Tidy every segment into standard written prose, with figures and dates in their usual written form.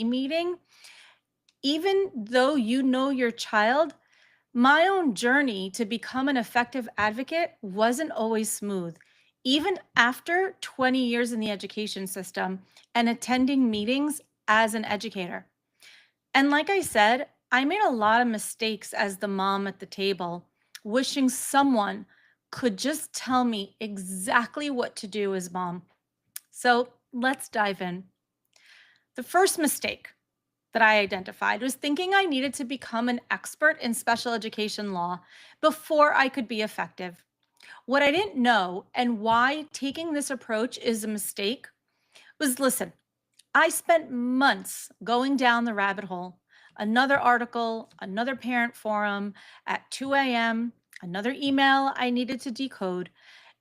meeting, even though you know your child, my own journey to become an effective advocate wasn't always smooth. Even after 20 years in the education system and attending meetings as an educator. And like I said, I made a lot of mistakes as the mom at the table, wishing someone could just tell me exactly what to do as mom. So let's dive in. The first mistake that I identified was thinking I needed to become an expert in special education law before I could be effective. What I didn't know and why taking this approach is a mistake was listen, I spent months going down the rabbit hole. Another article, another parent forum at 2 a.m., another email I needed to decode.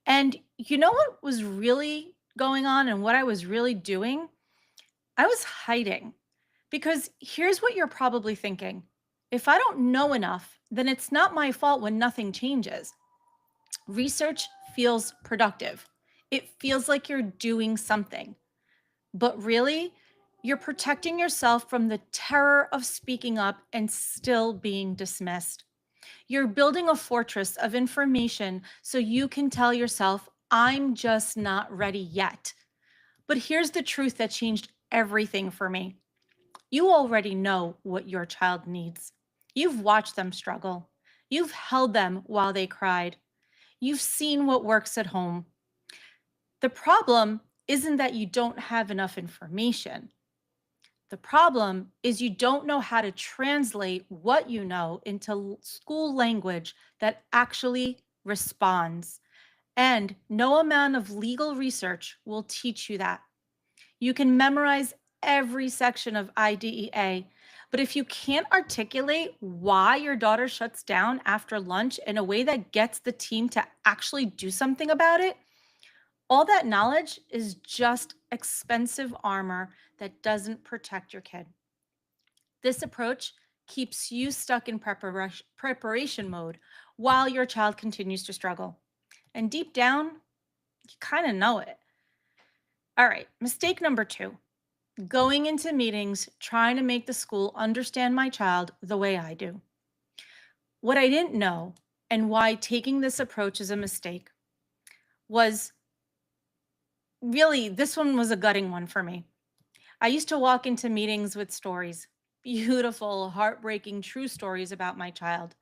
And you know what was really going on and what I was really doing? I was hiding. Because here's what you're probably thinking: if I don't know enough, then it's not my fault when nothing changes. Research feels productive, it feels like you're doing something. But really, you're protecting yourself from the terror of speaking up and still being dismissed. You're building a fortress of information so you can tell yourself, I'm just not ready yet. But here's the truth that changed everything for me. You already know what your child needs. You've watched them struggle. You've held them while they cried. You've seen what works at home. The problem isn't that you don't have enough information. The problem is you don't know how to translate what you know into school language that actually responds. And no amount of legal research will teach you that. You can memorize every section of IDEA, but if you can't articulate why your daughter shuts down after lunch in a way that gets the team to actually do something about it, all that knowledge is just expensive armor that doesn't protect your kid. This approach keeps you stuck in preparation mode while your child continues to struggle. And deep down, you kind of know it. All right, mistake number two: going into meetings trying to make the school understand my child the way I do. What I didn't know and why taking this approach is a mistake was really this one was a gutting one for me. I used to walk into meetings with stories, beautiful, heartbreaking, true stories about my child.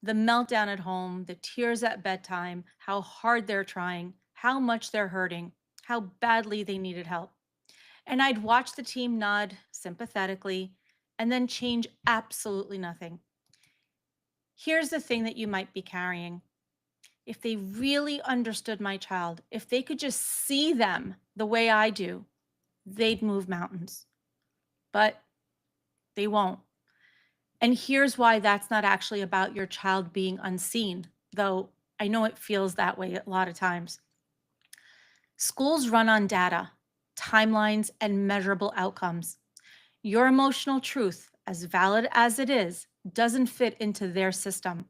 The meltdown at home, the tears at bedtime, how hard they're trying, how much they're hurting, how badly they needed help. And I'd watch the team nod sympathetically and then change absolutely nothing. Here's the thing that you might be carrying. If they really understood my child, if they could just see them the way I do, they'd move mountains. But they won't. And here's why that's not actually about your child being unseen, though I know it feels that way a lot of times. Schools run on data, timelines, and measurable outcomes. Your emotional truth, as valid as it is, doesn't fit into their system.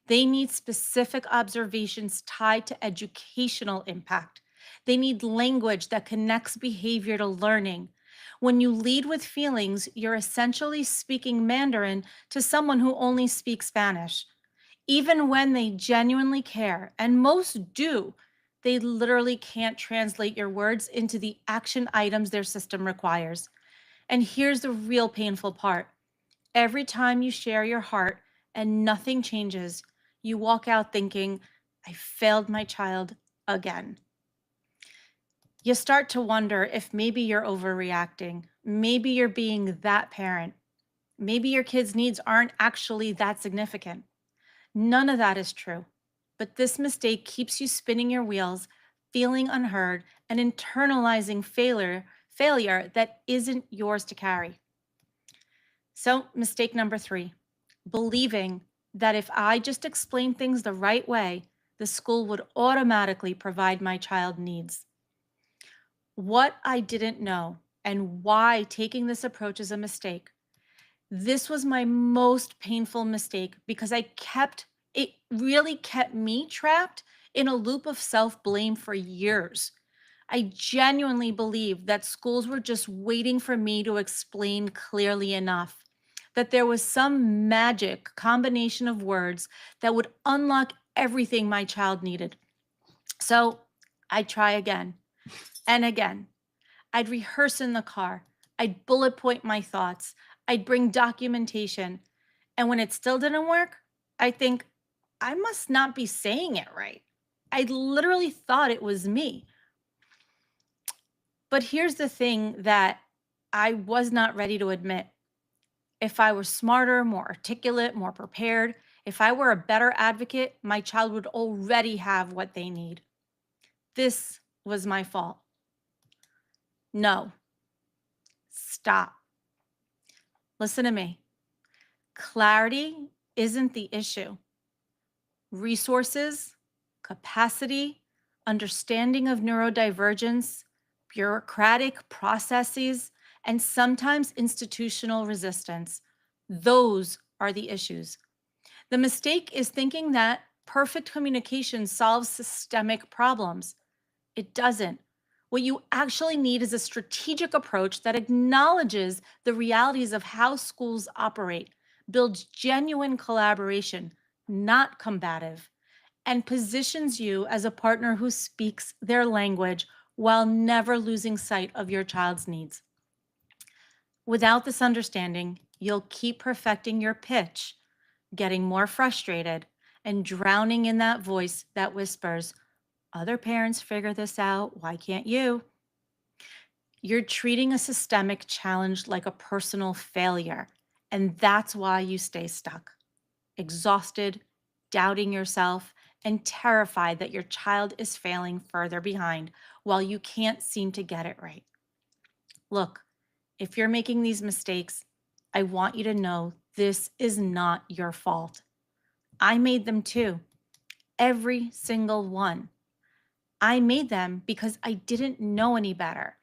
They need specific observations tied to educational impact. They need language that connects behavior to learning. When you lead with feelings, you're essentially speaking Mandarin to someone who only speaks Spanish. Even when they genuinely care, and most do, they literally can't translate your words into the action items their system requires. And here's the real painful part: every time you share your heart and nothing changes, you walk out thinking, I failed my child again. You start to wonder if maybe you're overreacting. Maybe you're being that parent. Maybe your kid's needs aren't actually that significant. None of that is true. But this mistake keeps you spinning your wheels, feeling unheard, and internalizing failure that isn't yours to carry. So, mistake number three: believing that if I just explain things the right way, the school would automatically provide my child needs. What I didn't know and why taking this approach is a mistake. This was my most painful mistake because it really kept me trapped in a loop of self blame for years. I genuinely believed that schools were just waiting for me to explain clearly enough, that there was some magic combination of words that would unlock everything my child needed. So I'd try again and again. I'd rehearse in the car. I'd bullet point my thoughts. I'd bring documentation. And when it still didn't work, I think I must not be saying it right. I literally thought it was me. But here's the thing that I was not ready to admit. If I were smarter, more articulate, more prepared, if I were a better advocate, my child would already have what they need. This was my fault. No, stop. Listen to me. Clarity isn't the issue. Resources, capacity, understanding of neurodivergence, bureaucratic processes, and sometimes institutional resistance. Those are the issues. The mistake is thinking that perfect communication solves systemic problems. It doesn't. What you actually need is a strategic approach that acknowledges the realities of how schools operate, builds genuine collaboration, not combative, and positions you as a partner who speaks their language while never losing sight of your child's needs. Without this understanding, you'll keep perfecting your pitch, getting more frustrated, and drowning in that voice that whispers, other parents figure this out. Why can't you? You're treating a systemic challenge like a personal failure. And that's why you stay stuck, exhausted, doubting yourself, and terrified that your child is failing further behind while you can't seem to get it right. Look, if you're making these mistakes, I want you to know this is not your fault. I made them too, every single one. I made them because I didn't know any better.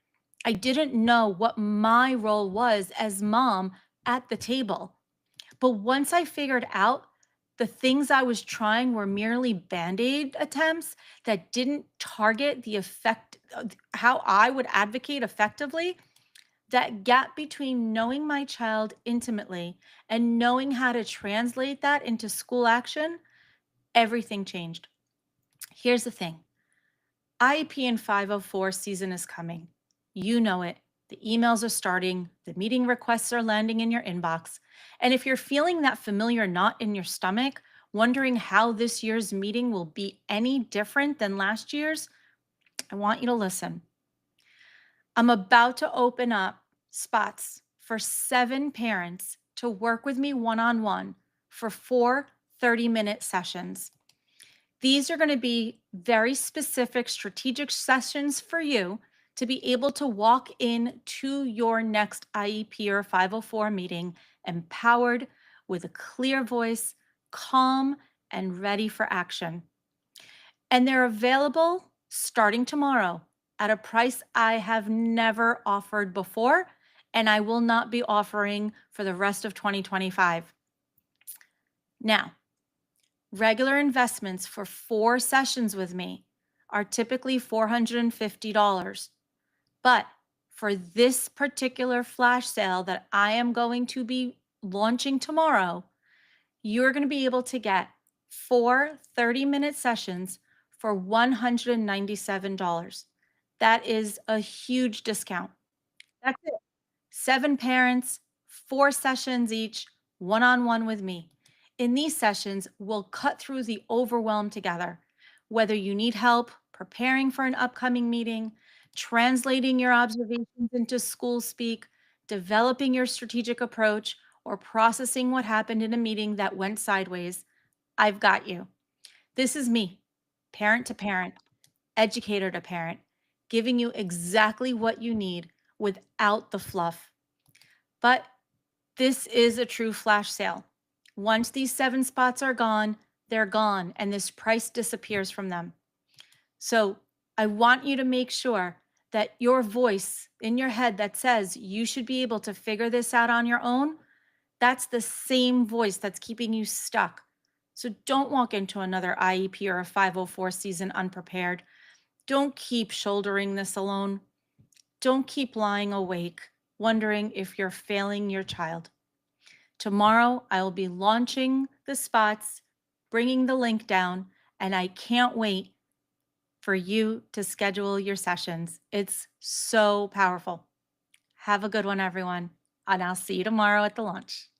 I didn't know what my role was as mom at the table. But once I figured out the things I was trying were merely band aid attempts that didn't target the effect, how I would advocate effectively, that gap between knowing my child intimately and knowing how to translate that into school action, everything changed. Here's the thing. IEP in 504 season is coming. You know it. The emails are starting, the meeting requests are landing in your inbox. And if you're feeling that familiar knot in your stomach, wondering how this year's meeting will be any different than last year's, I want you to listen. I'm about to open up spots for 7 parents to work with me one on one for 4 30-minute sessions. These are going to be very specific strategic sessions for you to be able to walk in to your next IEP or 504 meeting empowered with a clear voice, calm, and ready for action. And they're available starting tomorrow at a price I have never offered before, and I will not be offering for the rest of 2025. Now, regular investments for 4 sessions with me are typically $450. But for this particular flash sale that I am going to be launching tomorrow, you're going to be able to get 4 30-minute sessions for $197. That is a huge discount. That's it. 7 parents, 4 sessions each, one on one with me. In these sessions, we'll cut through the overwhelm together. Whether you need help preparing for an upcoming meeting, translating your observations into school speak, developing your strategic approach, or processing what happened in a meeting that went sideways, I've got you. This is me, parent to parent, educator to parent, giving you exactly what you need without the fluff. But this is a true flash sale. Once these 7 spots are gone, they're gone, and this price disappears from them. So I want you to make sure that your voice in your head that says you should be able to figure this out on your own, that's the same voice that's keeping you stuck. So don't walk into another IEP or a 504 season unprepared. Don't keep shouldering this alone. Don't keep lying awake, wondering if you're failing your child. Tomorrow, I will be launching the spots, bringing the link down, and I can't wait for you to schedule your sessions. It's so powerful. Have a good one, everyone. And I'll see you tomorrow at the launch.